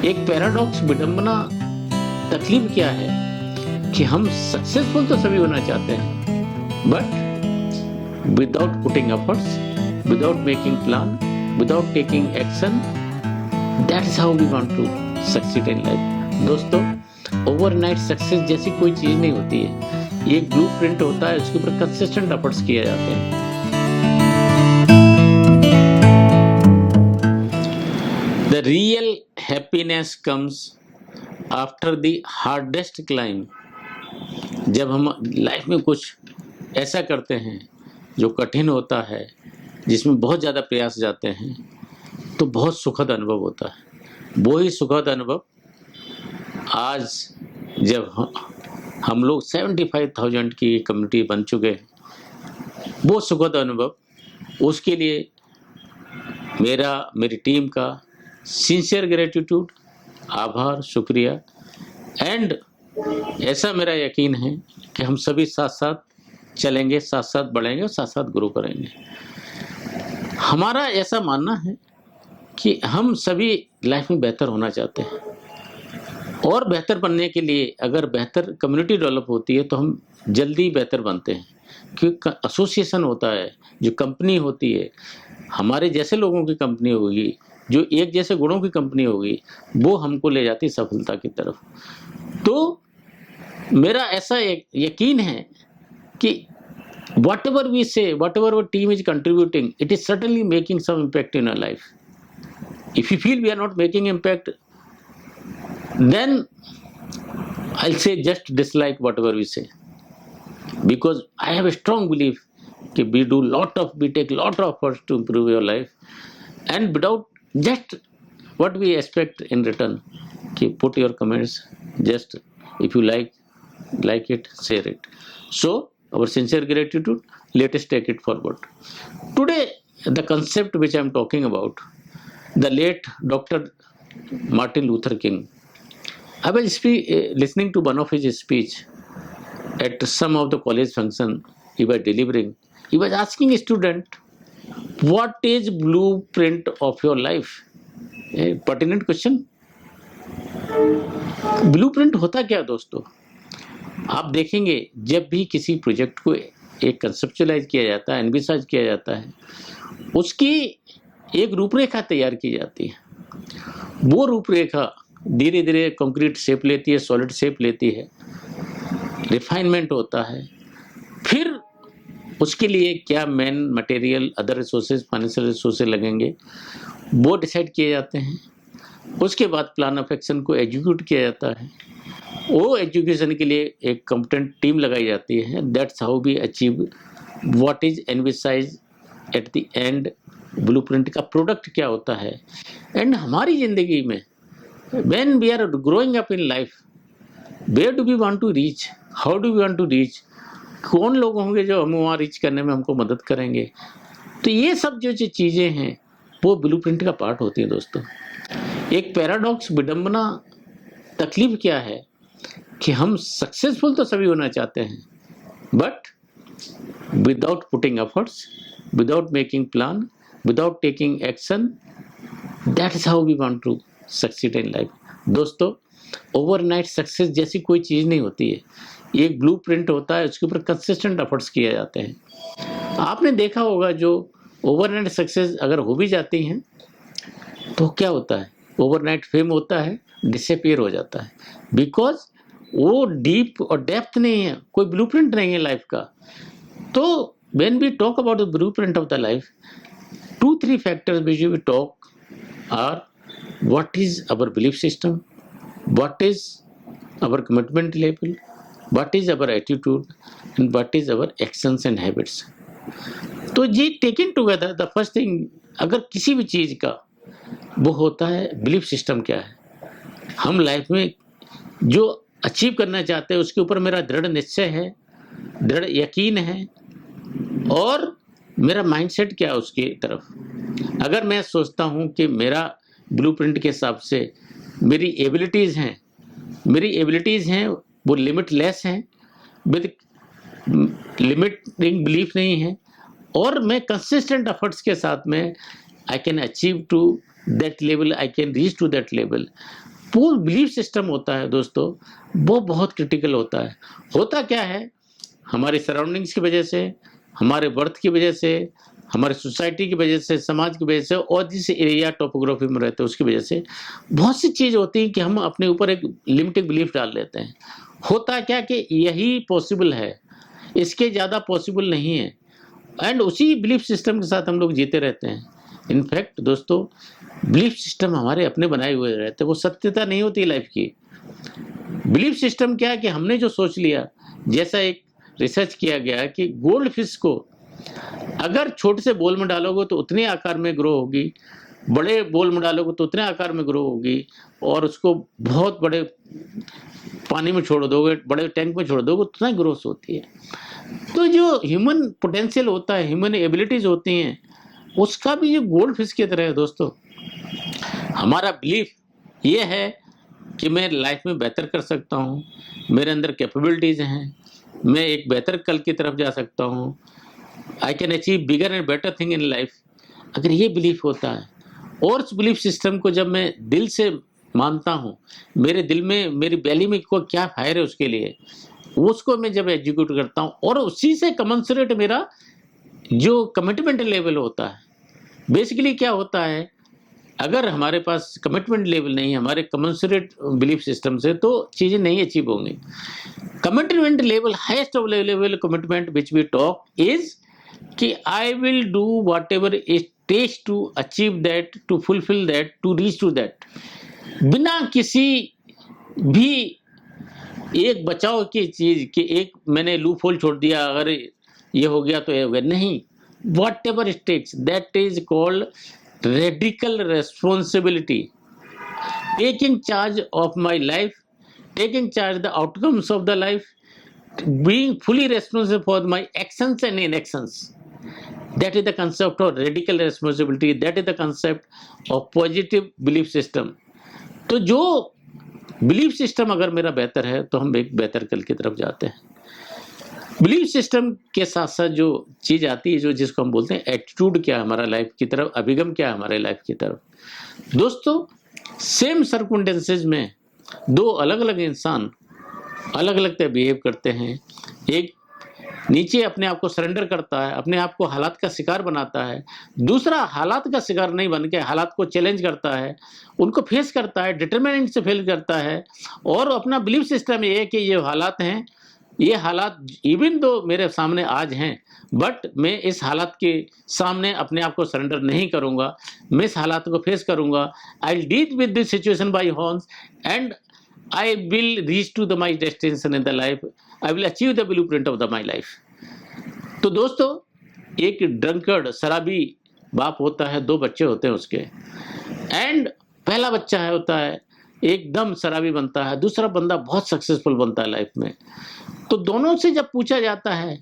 एक पैराडॉक्स विडंबना तकलीफ क्या है कि हम सक्सेसफुल तो सभी होना चाहते हैं, but without putting efforts, without making plan, without taking action, that is how we want to succeed in life. दोस्तों, ओवरनाइट सक्सेस जैसी कोई चीज नहीं होती है। ये एक ब्लूप्रिंट होता है, उसके ऊपर कंसिस्टेंट एफर्ट्स किए जाते हैं। The real happiness comes after the hardest climb। जब हम लाइफ में कुछ ऐसा करते हैं जो कठिन होता है, जिसमें बहुत ज़्यादा प्रयास जाते हैं, तो बहुत सुखद अनुभव होता है। वो ही सुखद अनुभव आज जब हम लोग 75,000 की कम्युनिटी बन चुके हैं, वो सुखद अनुभव, उसके लिए मेरी टीम का सिंसियर ग्रेटिट्यूड, आभार, शुक्रिया। एंड ऐसा मेरा यकीन है कि हम सभी साथ साथ चलेंगे, साथ साथ बढ़ेंगे और साथ साथ ग्रो करेंगे। हमारा ऐसा मानना है कि हम सभी लाइफ में बेहतर होना चाहते हैं, और बेहतर बनने के लिए अगर बेहतर कम्युनिटी डेवलप होती है तो हम जल्दी बेहतर बनते हैं, क्योंकि एसोसिएशन होता है, जो कंपनी होती है, हमारे जैसे लोगों की कंपनी होगी, जो एक जैसे गुणों की कंपनी होगी, वो हमको ले जाती है सफलता की तरफ। तो मेरा ऐसा एक यकीन है कि whatever we say, whatever our team is contributing, it is certainly making some impact in our life. If you feel we are not making impact, then I'll say just dislike whatever we say, because I have a strong belief that we take lot of efforts to improve your life, and without just what we expect in return. Put your comments, just if you like it, share it. So our sincere gratitude, let us take it forward. Today the concept which I am talking about, the late Dr. Martin Luther King, I was listening to one of his speech at some of the college function he was delivering. He was asking a student, what is blueprint of your life? A pertinent question. Blueprint होता क्या दोस्तों? आप देखेंगे जब भी किसी project को एक कंसेप्चुअलाइज किया जाता है, एनविसाइज किया जाता है, उसकी एक रूपरेखा तैयार की जाती है। वो रूपरेखा धीरे धीरे कंक्रीट शेप लेती है, सॉलिड शेप लेती है, रिफाइनमेंट होता है। फिर उसके लिए क्या main material, other resources, financial resources लगेंगे, वो डिसाइड किए जाते हैं। उसके बाद प्लान ऑफ एक्शन को एग्जीक्यूट किया जाता है। वो एग्जीक्यूशन के लिए एक कॉम्पिटेंट टीम लगाई जाती है। That's how we achieve what is envisage at the end. Blueprint का प्रोडक्ट क्या होता है। एंड हमारी जिंदगी में when we are growing up in life, where do we want to reach, how do we want to reach, कौन लोग होंगे जो हम वहाँ रीच करने में हमको मदद करेंगे। तो ये सब जो चीज़ें हैं वो ब्लूप्रिंट का पार्ट होती है दोस्तों। एक पैराडॉक्स विडंबना तकलीफ क्या है कि हम सक्सेसफुल तो सभी होना चाहते हैं, but without putting efforts, without making plan, without taking action, that is how we want to succeed in life. दोस्तों, ओवरनाइट सक्सेस जैसी कोई चीज़ नहीं होती है। ये एक ब्लूप्रिंट होता है, उसके ऊपर कंसिस्टेंट एफर्ट्स किए जाते हैं। आपने देखा होगा जो ओवरनाइट सक्सेस अगर हो भी जाती हैं तो क्या होता है, ओवरनाइट फेम होता है, डिसअपीयर हो जाता है, बिकॉज वो डीप और डेप्थ नहीं है, कोई ब्लूप्रिंट नहीं है लाइफ का। तो when we talk about the blueprint of the life, 2-3 factors which we talk are what is our belief system, what is our commitment level, what is our attitude, and what is our actions and habits। तो ये taken together the first thing, अगर किसी भी चीज़ का वो होता है belief system क्या है। हम लाइफ में जो अचीव करना चाहते हैं उसके ऊपर मेरा दृढ़ निश्चय है, दृढ़ यकीन है, और मेरा माइंडसेट क्या है उसकी तरफ। अगर मैं सोचता हूँ कि मेरा ब्लूप्रिंट के हिसाब से मेरी एबिलिटीज़ हैं वो लिमिटलेस हैं, विद लिमिटिंग बिलीफ नहीं है, और मैं कंसिस्टेंट एफर्ट्स के साथ में I can achieve to that level, I can reach to that level. वो बिलीफ सिस्टम होता है दोस्तों, वो बहुत क्रिटिकल होता है। होता क्या है, हमारे सराउंडिंग्स की वजह से, हमारे बर्थ की वजह से, हमारे सोसाइटी की वजह से, समाज की वजह से, और जिस एरिया टोपोग्राफी में रहते हैं उसकी वजह से बहुत सी चीज़ होती है कि हम अपने ऊपर एक लिमिटेड बिलीफ डाल लेते हैं। होता क्या कि यही पॉसिबल है, इसके ज़्यादा पॉसिबल नहीं है, एंड उसी बिलीफ सिस्टम के साथ हम लोग जीते रहते हैं। इनफैक्ट दोस्तों, बिलीफ सिस्टम हमारे अपने बनाए हुए रहते हैं, वो सत्यता नहीं होती लाइफ की। बिलीफ सिस्टम क्या है कि हमने जो सोच लिया, जैसा एक रिसर्च किया गया कि गोल्ड फिश को अगर छोटे से बोल में डालोगे तो उतने आकार में ग्रो होगी, बड़े बोल में डालोगे तो उतने आकार में ग्रो होगी, और उसको बहुत बड़े पानी में छोड़ दोगे, बड़े टैंक में छोड़ दोगे, उतना ग्रोथ होती है। तो जो ह्यूमन पोटेंशियल होता है, ह्यूमन एबिलिटीज होती हैं, उसका भी ये गोल्ड फिश की तरह है दोस्तों। हमारा बिलीफ ये है कि मैं लाइफ में बेहतर कर सकता हूँ, मेरे अंदर कैपेबिलिटीज हैं, मैं एक बेहतर कल की तरफ जा सकता हूँ, आई can achieve bigger and better thing in life. अगर ये बिलीफ होता है, और उस बिलीफ सिस्टम को जब मैं दिल से मानता हूँ, मेरे दिल में, मेरी बैली में को क्या फायर है उसके लिए, उसको मैं जब एग्जीक्यूट करता हूँ, और उसी से कमेंसरेट मेरा जो कमिटमेंट लेवल होता है। बेसिकली क्या होता है, अगर हमारे पास कमिटमेंट लेवल नहीं है, हमारे कमेंसरेट बिलीफ सिस्टम से, तो चीज़ें नहीं अचीव होंगी। Commitment level, highest level commitment which we talk is कि I will do what ever it takes to achieve that, to fulfil that, to reach to that, बिना किसी भी एक बचाव की चीज कि एक मैंने लूप होल छोड़ दिया, अगर ये हो गया तो ये हो गया, नहीं। What ever it takes, that is called radical responsibility, taking charge of my life, taking charge the outcomes of the life, being fully responsible for my actions and inactions. That is the concept of radical responsibility. That is the concept of positive belief system. तो जो belief system अगर मेरा बेहतर है तो हम एक बेहतर कल की तरफ जाते हैं। बिलीफ सिस्टम के साथ साथ जो चीज आती है, जो जिसको हम बोलते हैं एटीट्यूड, क्या हमारा लाइफ की तरफ, अभिगम क्या हमारे लाइफ की तरफ। दोस्तों, सेम सर्कमस्टेंसेस में दो अलग अलग इंसान अलग अलग तरह बिहेव करते हैं। एक नीचे अपने आप को सरेंडर करता है, अपने आप को हालात का शिकार बनाता है, दूसरा हालात का शिकार नहीं बन के हालात को चैलेंज करता है, उनको फेस करता है, डिटरमिनेंट से फेल करता है, और अपना बिलीफ सिस्टम ये है कि ये हालात हैं, ये हालात इवन दो मेरे सामने आज हैं, बट मैं इस हालात के सामने अपने आप को सरेंडर नहीं करूंगा, मैं इस हालात को फेस करूंगा, I will deal with this situation bye horns and I will reach to my destination in the life. I will achieve the blueprint of my life. तो दोस्तों, एक ड्रंकर्ड शराबी बाप होता है, दो बच्चे होते हैं उसके, एंड पहला बच्चा होता है एकदम शराबी बनता है, दूसरा बंदा बहुत सक्सेसफुल बनता है लाइफ में। तो दोनों से जब पूछा जाता है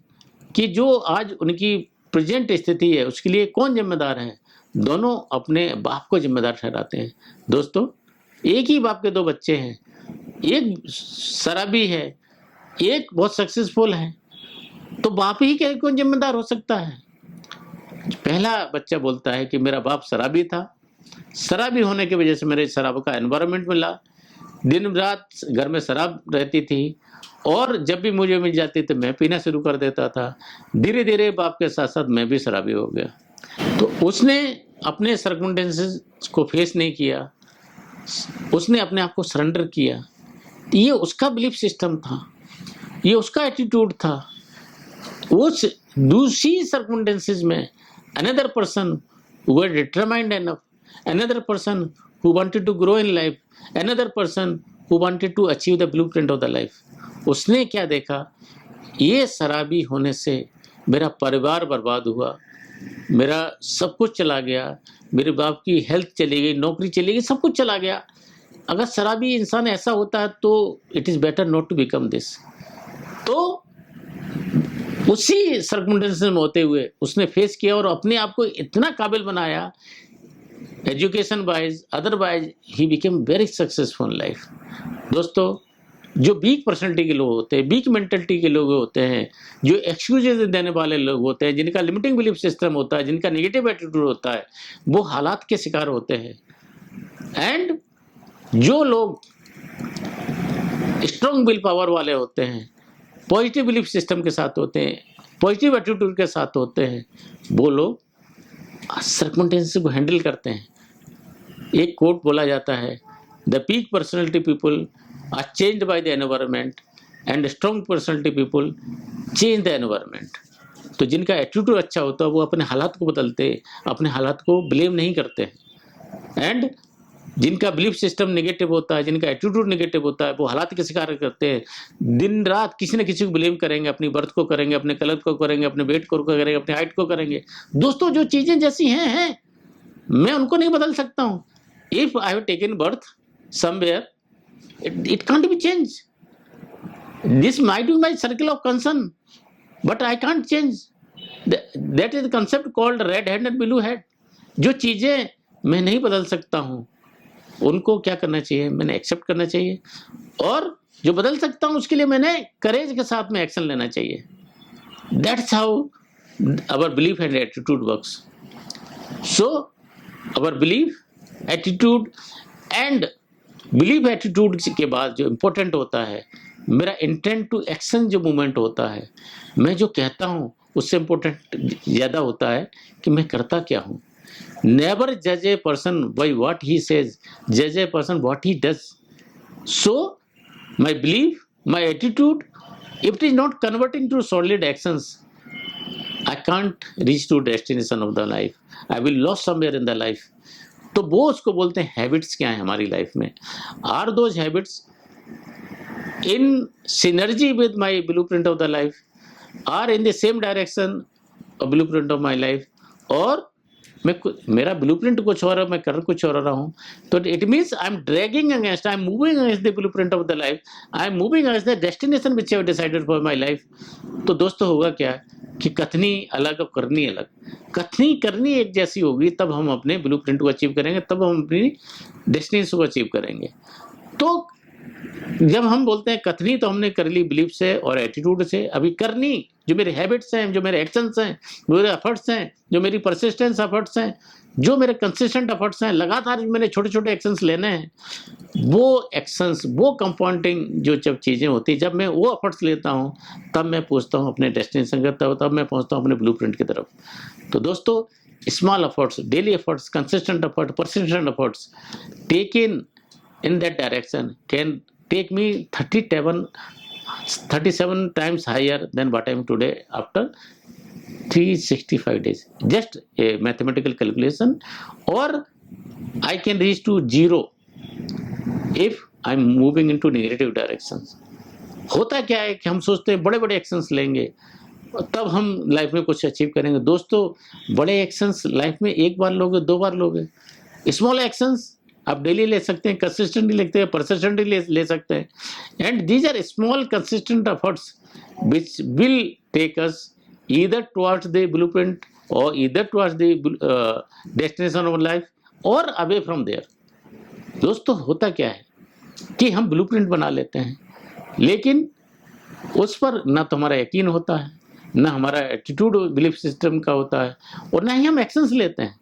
कि जो आज उनकी प्रेजेंट स्थिति है उसके लिए कौन जिम्मेदार है, दोनों अपने बाप को जिम्मेदार ठहराते हैं। दोस्तों, एक ही बाप के दो बच्चे हैं, एक शराबी है, एक बहुत सक्सेसफुल है, तो बाप ही के कौन जिम्मेदार हो सकता है। पहला बच्चा बोलता है कि मेरा बाप शराबी था, शराबी होने की वजह से मेरे शराब का एनवायरनमेंट मिला, दिन रात घर में शराब रहती थी, और जब भी मुझे मिल जाती तो मैं पीना शुरू कर देता था। धीरे धीरे बाप के साथ साथ मैं भी शराबी हो गया। तो उसने अपने सर्कमस्टेंसेस को फेस नहीं किया, उसने अपने आप को सरेंडर किया। ये उसका बिलीफ सिस्टम था, ये उसका एटीट्यूड था। उस दूसरी सर्कमस्टेंसेस में another person who were determined enough, another person who wanted to grow in life, another person who wanted to achieve the blueprint of the life. उसने क्या देखा, ये शराबी होने से मेरा परिवार बर्बाद हुआ, मेरा सब कुछ चला गया, मेरे बाप की हेल्थ चली गई, नौकरी चली गई, सब कुछ चला गया। अगर शराबी इंसान ऐसा होता है तो it is better not to become this. तो उसी सर्कमस्टेंसेस में होते हुए उसने फेस किया और अपने आप को इतना काबिल बनाया, education wise, otherwise he became very successful life. दोस्तों, जो वीक पर्सनैलिटी के लोग होते हैं, वीक मेंटलिटी के लोग होते हैं, जो एक्सक्यूजेज देने वाले लोग होते हैं, जिनका लिमिटिंग बिलीफ सिस्टम होता है, जिनका नेगेटिव एटीट्यूड होता है, वो हालात के शिकार होते हैं। एंड जो लोग स्ट्रॉन्ग विल पावर वाले होते हैं, पॉजिटिव बिलीफ सिस्टम के साथ होते हैं, पॉजिटिव एटीट्यूड के साथ होते हैं, वो लोग सर्कमस्टेंसेस को हैंडल करते हैं। एक कोट बोला जाता है, the peak personality people are changed by the environment and strong personality people change the environment. तो जिनका एटीट्यूड अच्छा होता है वो अपने हालात को बदलते, अपने हालात को ब्लेम नहीं करते हैं। एंड जिनका बिलीफ सिस्टम नेगेटिव होता है, जिनका एटीट्यूड नेगेटिव होता है, वो हालात के शिकार करते हैं, दिन रात किसी न किसी को ब्लेम करेंगे, अपनी बर्थ को करेंगे, अपने कलर को करेंगे, अपने वेट को करेंगे, अपने हाइट को करेंगे। दोस्तों जो चीज़ें जैसी हैं मैं उनको नहीं बदल सकता हूँ। If I have taken birth somewhere, it can't be changed. This might be my circle of concern, but I can't change. That is the concept called red head and blue head. जो चीज़ें मैं नहीं बदल सकता हूँ उनको क्या करना चाहिए, मैंने एक्सेप्ट करना चाहिए, और जो बदल सकता हूँ उसके लिए मैंने करेज के साथ में एक्शन लेना चाहिए। That's how our belief and attitude works. So our belief, attitude and belief attitude के बाद जो इम्पोर्टेंट होता है, मेरा इंटेंट टू एक्शन जो मूवमेंट होता है, मैं जो कहता हूँ उससे इम्पोर्टेंट ज़्यादा होता है कि मैं करता क्या हूँ। नेवर जज a person by what he says, जज a person what he does. So my belief, my attitude, if it is not converting to solid actions, I can't reach to destination of the life, I will loss somewhere in the life. तो वो उसको बोलते हैं habits क्या है हमारी life में। Are those habits in synergy with my blueprint of the life, are in the same direction of blueprint of my life, और मेरा ब्लूप्रिंट कुछ और है, मैं कर कुछ और रहा हूँ, तो it means I am dragging against, I am moving against the blueprint of the life, I am moving against the destination which I have decided for my life. तो दोस्तों होगा क्या कि कथनी अलग और करनी अलग। कथनी करनी एक जैसी होगी तब हम अपने ब्लूप्रिंट को अचीव करेंगे, तब हम अपनी डेस्टिनेशन को अचीव करेंगे। तो जब हम बोलते हैं कथनी, तो हमने कर ली बिलीफ से और एटीट्यूड से। अभी करनी जो मेरे हैबिट्स हैं, जो मेरे एक्शंस हैं, मेरे एफर्ट्स हैं, जो मेरी परसिस्टेंस एफर्ट्स हैं, जो मेरे कंसिस्टेंट एफर्ट्स हैं, लगातार मैंने छोटे छोटे एक्शंस लेने हैं, वो एक्शंस, वो कंपाउंडिंग जो जब चीज़ें होती हैं, जब मैं वो एफर्ट्स लेता हूँ तब मैं पहुँचता हूँ अपने डेस्टिनेशन करता हूँ, तब मैं पहुँचता हूँ अपने ब्लूप्रिंट की तरफ। तो दोस्तों small efforts, daily efforts, consistent effort, persistent efforts taken in that direction can take me 37 times higher than what I am today after 365 days. Just a mathematical calculation, or I can reach to 0 if I am moving into negative directions. होता क्या है कि हम सोचते हैं बड़े बड़े actions लेंगे तब हम लाइफ में कुछ अचीव करेंगे। दोस्तों बड़े एक्शंस लाइफ में एक बार लोगे, दो बार लोगे। स्मॉल एक्शंस आप डेली ले सकते हैं, कंसिस्टेंटली लेते हैं, परसिस्टेंटली ले सकते हैं, and these are small consistent efforts which will take us either towards the blueprint और either towards the destination of life और अवे फ्रॉम देयर। दोस्तों होता क्या है कि हम ब्लूप्रिंट बना लेते हैं, लेकिन उस पर ना तो हमारा यकीन होता है, ना हमारा एटीट्यूड बिलीफ सिस्टम का होता है, और ना ही हम एक्शंस लेते हैं।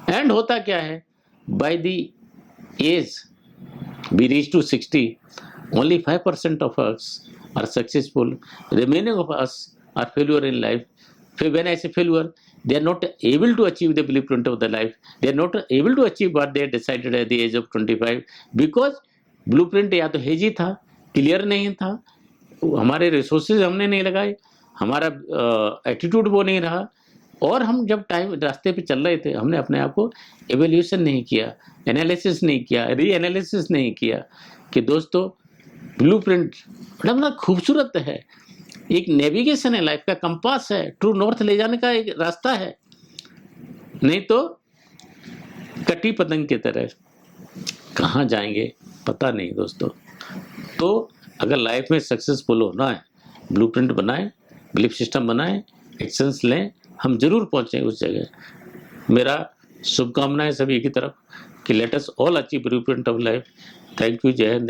एंड होता क्या है, by the age we reach to 60, only 5% of us are successful, remaining of us are failure in life. When I say failure, they are not able to achieve the blueprint of the life, they are not able to achieve what they decided at the age of 25, because blueprint या तो hazy था, clear नहीं था, हमारे resources हमने नहीं लगाए, हमारा एटीट्यूड वो नहीं रहा, और हम जब टाइम रास्ते पे चल रहे थे हमने अपने आप को एवेल्यूशन नहीं किया, एनालिसिस नहीं किया, री एनालिसिस नहीं किया कि दोस्तों ब्लूप्रिंट बड़ा खूबसूरत है, एक नेविगेशन है, लाइफ का कंपास है, ट्रू नॉर्थ ले जाने का एक रास्ता है, नहीं तो कटी पतंग की तरह कहाँ जाएंगे पता नहीं दोस्तों। तो अगर लाइफ में सक्सेसफुल होना है, ब्लूप्रिंट बनाएं, बिलीफ सिस्टम बनाएं, एक्शंस लें, हम जरूर पहुंचें उस जगह। मेरा शुभकामनाएं सभी की तरफ कि let us all achieve blueprint of life. Thank you. जय हिंद।